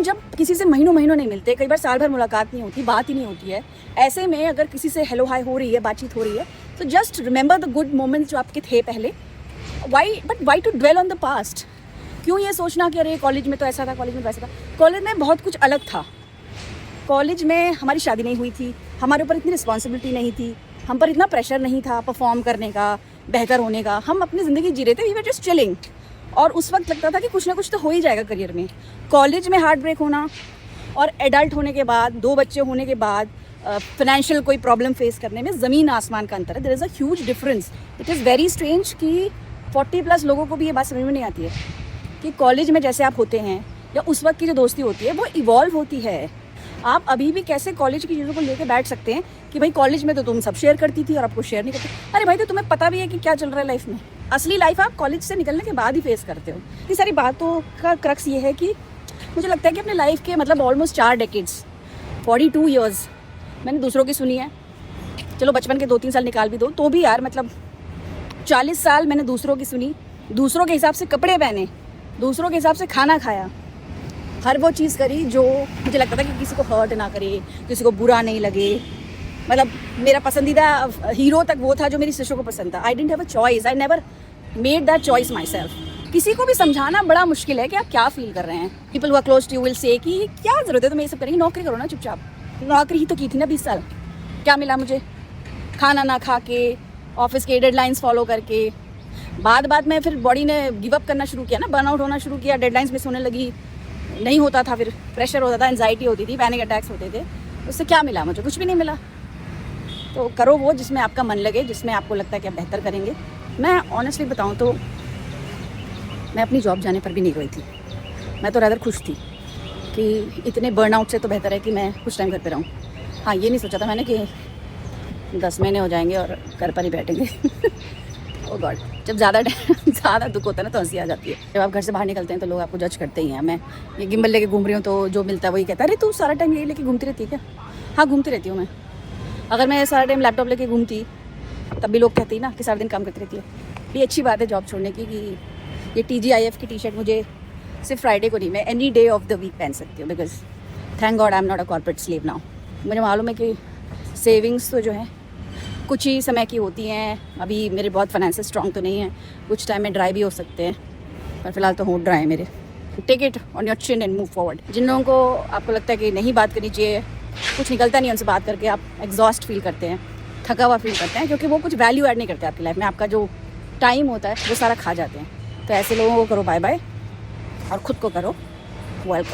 हम जब किसी से महीनों महीनों नहीं मिलते, कई बार साल भर मुलाकात नहीं होती, बात ही नहीं होती है, ऐसे में अगर किसी से हेलो हाय हो रही है, बातचीत हो रही है, तो just remember the good moments जो आपके थे पहले। Why to dwell on the past? क्यों ये सोचना कि अरे कॉलेज में तो ऐसा था, कॉलेज में वैसा था। कॉलेज में बहुत कुछ अलग था। कॉलेज में हमारी शादी नहीं हुई थी, हमारे ऊपर इतनी रिस्पॉन्सिबिलिटी नहीं थी, हम पर इतना प्रेशर नहीं था परफॉर्म करने का, बेहतर होने का। हम अपनी ज़िंदगी जी रहे थे, वी वर जस्ट चिलिंग। और उस वक्त लगता था कि कुछ ना कुछ तो हो ही जाएगा करियर में। कॉलेज में हार्ट ब्रेक होना और एडल्ट होने के बाद, 2 बच्चे होने के बाद फाइनेंशियल कोई प्रॉब्लम फेस करने में ज़मीन आसमान का अंतर है। There is a huge difference. It is very strange कि 40+ लोगों को भी ये बात समझ में नहीं आती है कि कॉलेज में जैसे आप होते हैं या उस वक्त की जो दोस्ती होती है वो इवॉल्व होती है। आप अभी भी कैसे कॉलेज की चीज़ों को लेकर बैठ सकते हैं कि भाई कॉलेज में तो तुम सब शेयर करती थी और आपको शेयर नहीं करती। अरे भाई, तो तुम्हें पता भी है कि क्या चल रहा है लाइफ में। असली लाइफ आप कॉलेज से निकलने के बाद ही फेस करते हो। ये सारी बातों का क्रक्स ये है कि मुझे लगता है कि अपने लाइफ के मतलब ऑलमोस्ट 4 डेकेड्स, 42 ईयर्स मैंने दूसरों की सुनी है। चलो बचपन के 2-3 साल निकाल भी दो तो भी यार, मतलब 40 साल मैंने दूसरों की सुनी, दूसरों के हिसाब से कपड़े पहने, दूसरों के हिसाब से खाना खाया, हर वो चीज़ करी जो मुझे लगता था कि किसी को हर्ट ना करे, किसी को बुरा नहीं लगे। मतलब मेरा पसंदीदा हीरो तक वो था जो मेरी सिस्टर को पसंद था। I didn't have a choice, I never made that choice my self. किसी को भी समझाना बड़ा मुश्किल है कि आप क्या फील कर रहे हैं। People who are close to you will say कि क्या ज़रूरत है तुम्हें ये सब करने की, नौकरी करो ना चुपचाप। नौकरी ही तो की थी ना 20 साल, क्या मिला मुझे? खाना ना खा के, ऑफिस के डेडलाइंस फॉलो करके। बाद में फिर बॉडी ने गिव अप करना शुरू किया ना, बर्नआउट होना शुरू किया, डेडलाइंस मिस होने लगी, नहीं होता था, फिर प्रेशर होता था, एंजाइटी होती थी, पैनिक अटैक्स होते थे। उससे क्या मिला मुझे? कुछ भी नहीं मिला। तो करो वो जिसमें आपका मन लगे, जिसमें आपको लगता है कि आप बेहतर करेंगे। मैं ऑनेस्टली बताऊं तो मैं अपनी जॉब जाने पर भी नहीं रोई थी। मैं तो रादर खुश थी कि इतने बर्नआउट से तो बेहतर है कि मैं कुछ टाइम घर पे रहूं। हाँ, ये नहीं सोचा था मैंने कि 10 महीने हो जाएंगे और घर पर ही बैठेंगे। ओ गॉड, जब ज़्यादा दुख होता है ना तो हंसी आ जाती है। जब आप घर से बाहर निकलते हैं तो लोग आपको जज करते ही हैं। मैं ये गिम्बल लेके घूम रही हूँ तो जो मिलता है वही कहता है, अरे तू सारा टाइम यही लेके घूमती रहती है क्या? हाँ, घूमती रहती हूँ मैं। अगर मैं सारा टाइम लैपटॉप लेके घूमती तब भी लोग कहते ही ना कि सारा दिन काम करती रहती है। ये अच्छी बात है जॉब छोड़ने की कि ये TGIF की टी-शर्ट मुझे सिर्फ फ्राइडे को नहीं, मैं any day off the week पहन सकती हूँ। Because thank God I am not a corporate slave now. मुझे मालूम है कि सेविंग्स तो जो है कुछ ही समय की होती हैं। अभी मेरे बहुत फाइनेंशियल स्ट्रॉन्ग तो नहीं है, कुछ टाइम में ड्राई भी हो सकते हैं, पर फिलहाल तो होंठ ड्राई है मेरे। Take it on your chin and move forward. जिन लोगों को आपको लगता है कि नहीं बात करनी चाहिए, कुछ निकलता नहीं उनसे बात करके, आप एग्जॉस्ट फील करते हैं, थका हुआ फील करते हैं, क्योंकि वो कुछ वैल्यू ऐड नहीं करते आपकी लाइफ में। आपका जो टाइम होता है वो सारा खा जाते हैं। तो ऐसे लोगों को करो बाय बाय और ख़ुद को करो वेलकम।